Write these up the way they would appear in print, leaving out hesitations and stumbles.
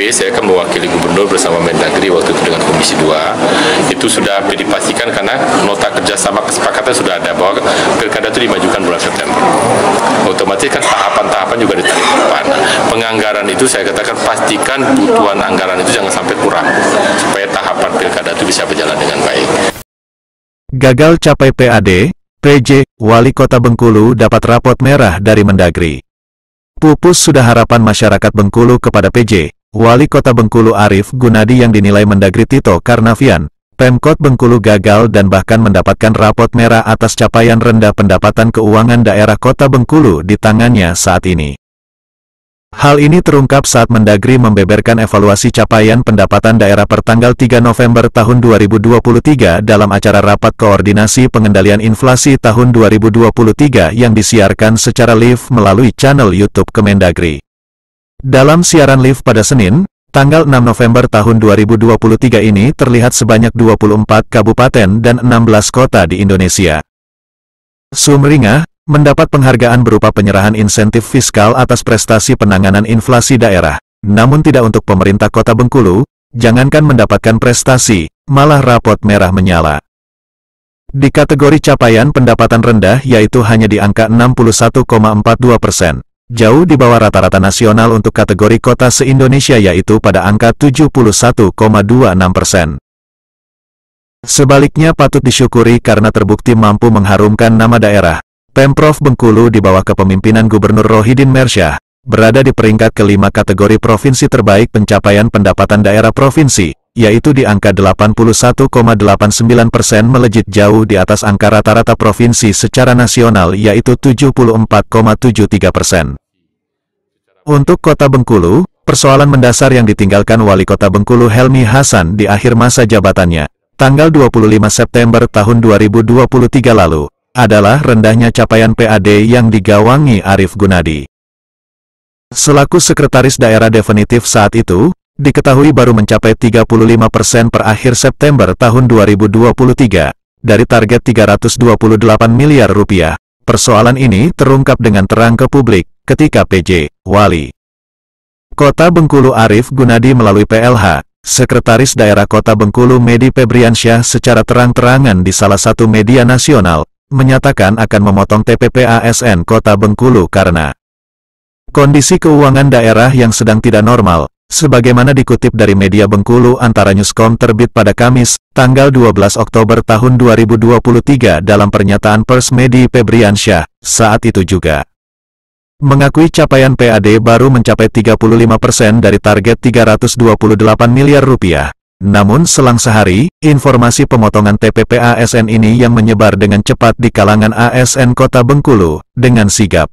saya akan mewakili gubernur bersama Mendagri waktu itu dengan Komisi 2. Itu sudah dipastikan karena nota kerjasama kesepakatan sudah ada bahwa pilkada itu dimajukan bulan September. Otomatis kan tahapan-tahapan juga ditarik ke depan. Penganggaran itu saya katakan pastikan butuhan anggaran itu jangan sampai kurang supaya tahapan pilkada itu bisa berjalan dengan baik. Gagal capai PAD, PJ, Wali Kota Bengkulu dapat rapot merah dari Mendagri. Pupus sudah harapan masyarakat Bengkulu kepada PJ, Wali Kota Bengkulu Arief Gunadi yang dinilai Mendagri Tito Karnavian. Pemkot Bengkulu gagal dan bahkan mendapatkan rapot merah atas capaian rendah pendapatan keuangan daerah Kota Bengkulu di tangannya saat ini. Hal ini terungkap saat Mendagri membeberkan evaluasi capaian pendapatan daerah per tanggal 3 November tahun 2023 dalam acara Rapat Koordinasi Pengendalian Inflasi tahun 2023 yang disiarkan secara live melalui channel YouTube Kemendagri. Dalam siaran live pada Senin, tanggal 6 November tahun 2023 ini terlihat sebanyak 24 kabupaten dan 16 kota di Indonesia. Sumringah mendapat penghargaan berupa penyerahan insentif fiskal atas prestasi penanganan inflasi daerah. Namun tidak untuk pemerintah Kota Bengkulu, jangankan mendapatkan prestasi, malah rapot merah menyala. Di kategori capaian pendapatan rendah yaitu hanya di angka 61,42%. Jauh di bawah rata-rata nasional untuk kategori kota se-Indonesia yaitu pada angka 71,26%. Sebaliknya patut disyukuri karena terbukti mampu mengharumkan nama daerah. Pemprov Bengkulu di bawah kepemimpinan Gubernur Rohidin Mersyah, berada di peringkat kelima kategori provinsi terbaik pencapaian pendapatan daerah provinsi, yaitu di angka 81,89% melejit jauh di atas angka rata-rata provinsi secara nasional yaitu 74,73%. Untuk Kota Bengkulu, persoalan mendasar yang ditinggalkan Wali Kota Bengkulu Helmi Hasan di akhir masa jabatannya, tanggal 25 September tahun 2023 lalu, adalah rendahnya capaian PAD yang digawangi Arief Gunadi. Selaku Sekretaris Daerah definitif saat itu, diketahui baru mencapai 35% per akhir September tahun 2023, dari target 328 miliar rupiah. Persoalan ini terungkap dengan terang ke publik, ketika PJ, Wali Kota Bengkulu Arief Gunadi melalui PLH, Sekretaris Daerah Kota Bengkulu Medi Febriansyah secara terang-terangan di salah satu media nasional, menyatakan akan memotong TPP ASN Kota Bengkulu karena kondisi keuangan daerah yang sedang tidak normal, sebagaimana dikutip dari media Bengkulu Antara Newscom terbit pada Kamis, tanggal 12 Oktober tahun 2023 dalam pernyataan pers Medi Febriansyah, saat itu juga mengakui capaian PAD baru mencapai 35% dari target 328 miliar rupiah. Namun selang sehari, informasi pemotongan TPP ASN ini yang menyebar dengan cepat di kalangan ASN Kota Bengkulu, dengan sigap.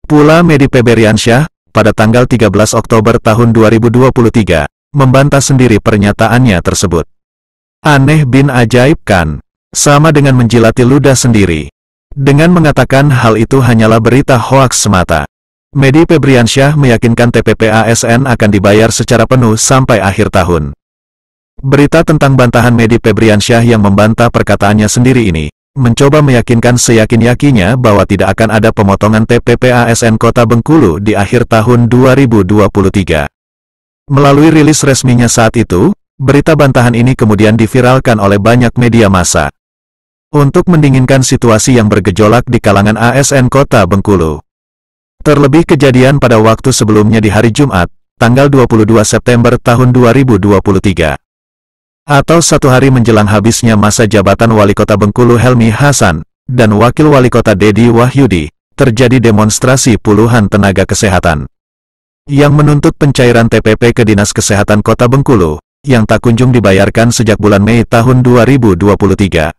Pula Medi Febriansyah, pada tanggal 13 Oktober tahun 2023, membantah sendiri pernyataannya tersebut. Aneh bin ajaib kan? Sama dengan menjilati ludah sendiri. Dengan mengatakan hal itu hanyalah berita hoaks semata. Medi Febriansyah meyakinkan TPP ASN akan dibayar secara penuh sampai akhir tahun. Berita tentang bantahan Medi Febriansyah yang membantah perkataannya sendiri ini, mencoba meyakinkan seyakin-yakinnya bahwa tidak akan ada pemotongan TPP ASN Kota Bengkulu di akhir tahun 2023. Melalui rilis resminya saat itu, berita bantahan ini kemudian diviralkan oleh banyak media massa. Untuk mendinginkan situasi yang bergejolak di kalangan ASN Kota Bengkulu. Terlebih kejadian pada waktu sebelumnya di hari Jumat, tanggal 22 September tahun 2023. Atau satu hari menjelang habisnya masa jabatan Wali Kota Bengkulu Helmi Hasan, dan Wakil Wali Kota Dedi Wahyudi, terjadi demonstrasi puluhan tenaga kesehatan yang menuntut pencairan TPP ke Dinas Kesehatan Kota Bengkulu, yang tak kunjung dibayarkan sejak bulan Mei tahun 2023.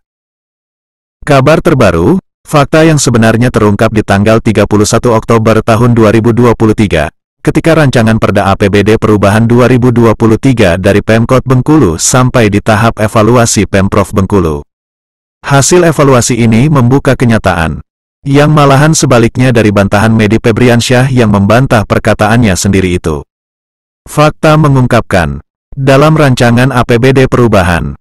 Kabar terbaru, fakta yang sebenarnya terungkap di tanggal 31 Oktober tahun 2023, ketika rancangan Perda APBD Perubahan 2023 dari Pemkot Bengkulu sampai di tahap evaluasi Pemprov Bengkulu. Hasil evaluasi ini membuka kenyataan, yang malahan sebaliknya dari bantahan Medi Febriansyah yang membantah perkataannya sendiri itu. Fakta mengungkapkan, dalam rancangan APBD Perubahan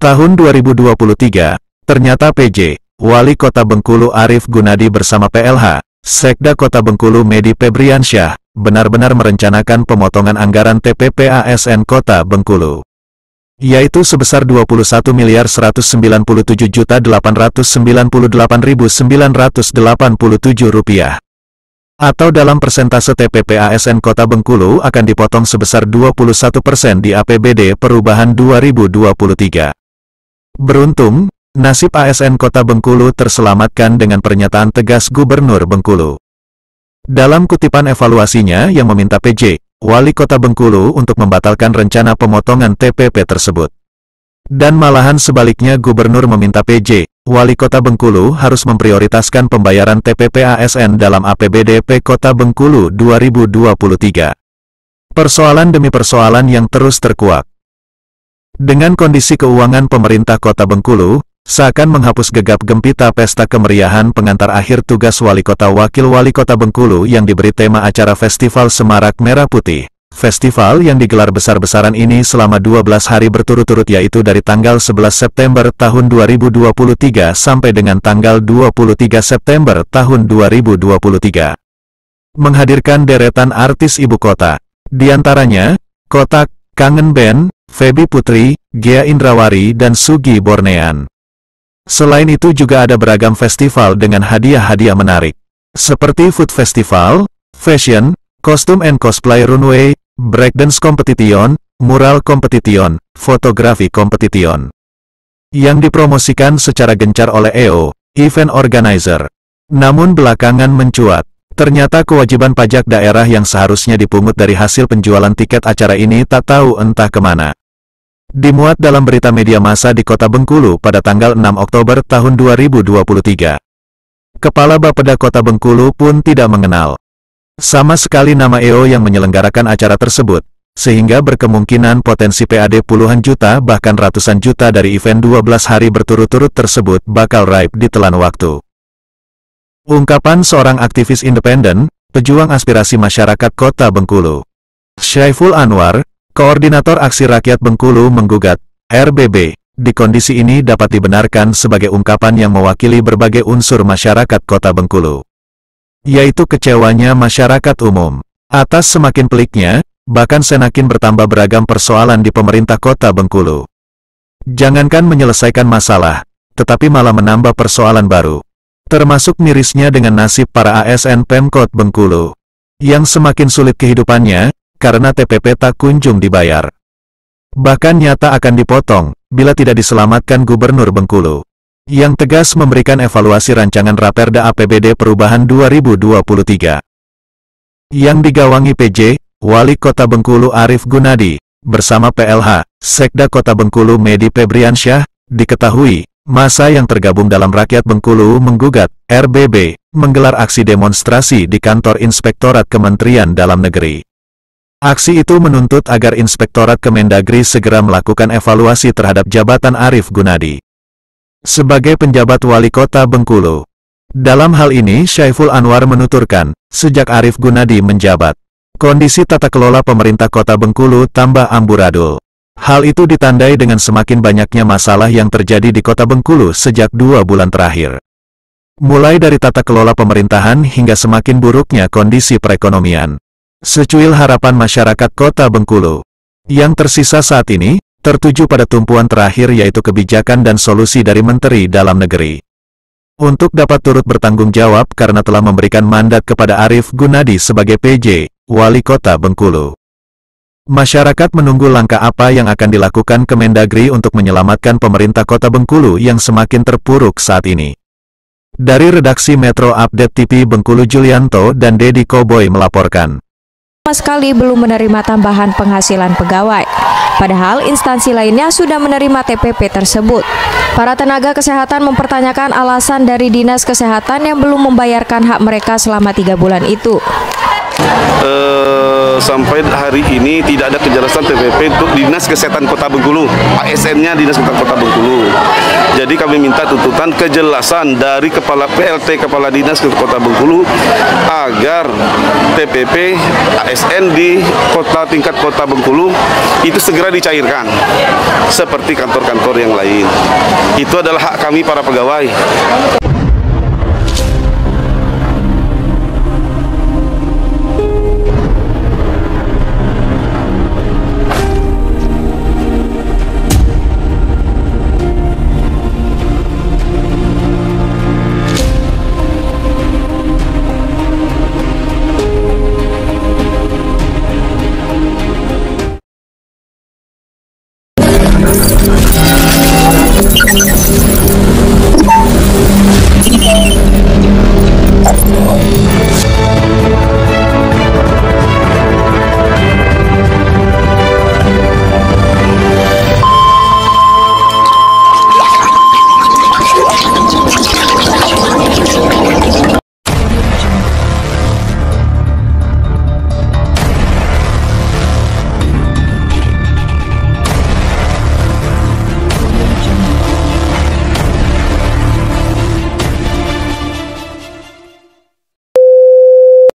tahun 2023, ternyata PJ, Wali Kota Bengkulu Arief Gunadi bersama PLH, Sekda Kota Bengkulu Medi Febriansyah, benar-benar merencanakan pemotongan anggaran TPP ASN Kota Bengkulu, yaitu sebesar Rp21.898.987 atau dalam persentase TPP ASN Kota Bengkulu akan dipotong sebesar 21% di APBD Perubahan 2023. Beruntung, nasib ASN Kota Bengkulu terselamatkan dengan pernyataan tegas Gubernur Bengkulu. Dalam kutipan evaluasinya yang meminta PJ, Wali Kota Bengkulu untuk membatalkan rencana pemotongan TPP tersebut. Dan malahan sebaliknya Gubernur meminta PJ, Wali Kota Bengkulu harus memprioritaskan pembayaran TPP ASN dalam APBD Kota Bengkulu 2023. Persoalan demi persoalan yang terus terkuak. Dengan kondisi keuangan pemerintah Kota Bengkulu, seakan menghapus gegap gempita pesta kemeriahan pengantar akhir tugas Wali Kota Wakil Wali Kota Bengkulu yang diberi tema acara Festival Semarak Merah Putih. Festival yang digelar besar-besaran ini selama 12 hari berturut-turut yaitu dari tanggal 11 September tahun 2023 sampai dengan tanggal 23 September tahun 2023. Menghadirkan deretan artis ibu kota. Di antaranya, Kotak, Kangen Band, Feby Putri, Gia Indrawari dan Sugi Bornean. Selain itu juga ada beragam festival dengan hadiah-hadiah menarik. Seperti Food Festival, Fashion, Kostum and Cosplay Runway, Breakdance Competition, Mural Competition, Fotografi Competition. Yang dipromosikan secara gencar oleh EO, event organizer. Namun belakangan mencuat, ternyata kewajiban pajak daerah yang seharusnya dipungut dari hasil penjualan tiket acara ini tak tahu entah kemana. Dimuat dalam berita media massa di Kota Bengkulu pada tanggal 6 Oktober tahun 2023. Kepala Bapeda Kota Bengkulu pun tidak mengenal sama sekali nama EO yang menyelenggarakan acara tersebut, sehingga berkemungkinan potensi PAD puluhan juta bahkan ratusan juta dari event 12 hari berturut-turut tersebut bakal raib ditelan waktu. Ungkapan seorang aktivis independen, pejuang aspirasi masyarakat Kota Bengkulu. Syaiful Anwar, Koordinator Aksi Rakyat Bengkulu menggugat, RBB, di kondisi ini dapat dibenarkan sebagai ungkapan yang mewakili berbagai unsur masyarakat Kota Bengkulu, yaitu kecewanya masyarakat umum atas semakin peliknya, bahkan semakin bertambah beragam persoalan di pemerintah Kota Bengkulu. Jangankan menyelesaikan masalah, tetapi malah menambah persoalan baru. Termasuk mirisnya dengan nasib para ASN Pemkot Bengkulu, yang semakin sulit kehidupannya, karena TPP tak kunjung dibayar. Bahkan nyata akan dipotong, bila tidak diselamatkan Gubernur Bengkulu, yang tegas memberikan evaluasi rancangan Raperda APBD Perubahan 2023. Yang digawangi PJ, Wali Kota Bengkulu Arief Gunadi, bersama PLH, Sekda Kota Bengkulu Medi Febriansyah, diketahui, massa yang tergabung dalam Rakyat Bengkulu menggugat, RBB, menggelar aksi demonstrasi di kantor Inspektorat Kementerian Dalam Negeri. Aksi itu menuntut agar Inspektorat Kemendagri segera melakukan evaluasi terhadap jabatan Arief Gunadi sebagai penjabat Wali Kota Bengkulu. Dalam hal ini Syaiful Anwar menuturkan, sejak Arief Gunadi menjabat, kondisi tata kelola pemerintah Kota Bengkulu tambah amburadul. Hal itu ditandai dengan semakin banyaknya masalah yang terjadi di Kota Bengkulu sejak 2 bulan terakhir. Mulai dari tata kelola pemerintahan hingga semakin buruknya kondisi perekonomian. Secuil harapan masyarakat Kota Bengkulu. Yang tersisa saat ini, tertuju pada tumpuan terakhir yaitu kebijakan dan solusi dari Menteri Dalam Negeri. Untuk dapat turut bertanggung jawab karena telah memberikan mandat kepada Arief Gunadi sebagai PJ, Wali Kota Bengkulu. Masyarakat menunggu langkah apa yang akan dilakukan Kemendagri untuk menyelamatkan pemerintah Kota Bengkulu yang semakin terpuruk saat ini. Dari redaksi Metro Update TV Bengkulu, Julianto dan Dedi Koboy melaporkan. Sama sekali belum menerima tambahan penghasilan pegawai. Padahal instansi lainnya sudah menerima TPP tersebut. Para tenaga kesehatan mempertanyakan alasan dari Dinas Kesehatan yang belum membayarkan hak mereka selama 3 bulan itu. Sampai hari ini tidak ada kejelasan TPP untuk Dinas Kesehatan Kota Bengkulu, ASN-nya Dinas Kesehatan Kota Bengkulu. Jadi kami minta tuntutan kejelasan dari PLT Kepala Dinas Kota Bengkulu agar TPP ASN di tingkat Kota Bengkulu itu segera dicairkan seperti kantor-kantor yang lain. Itu adalah hak kami para pegawai.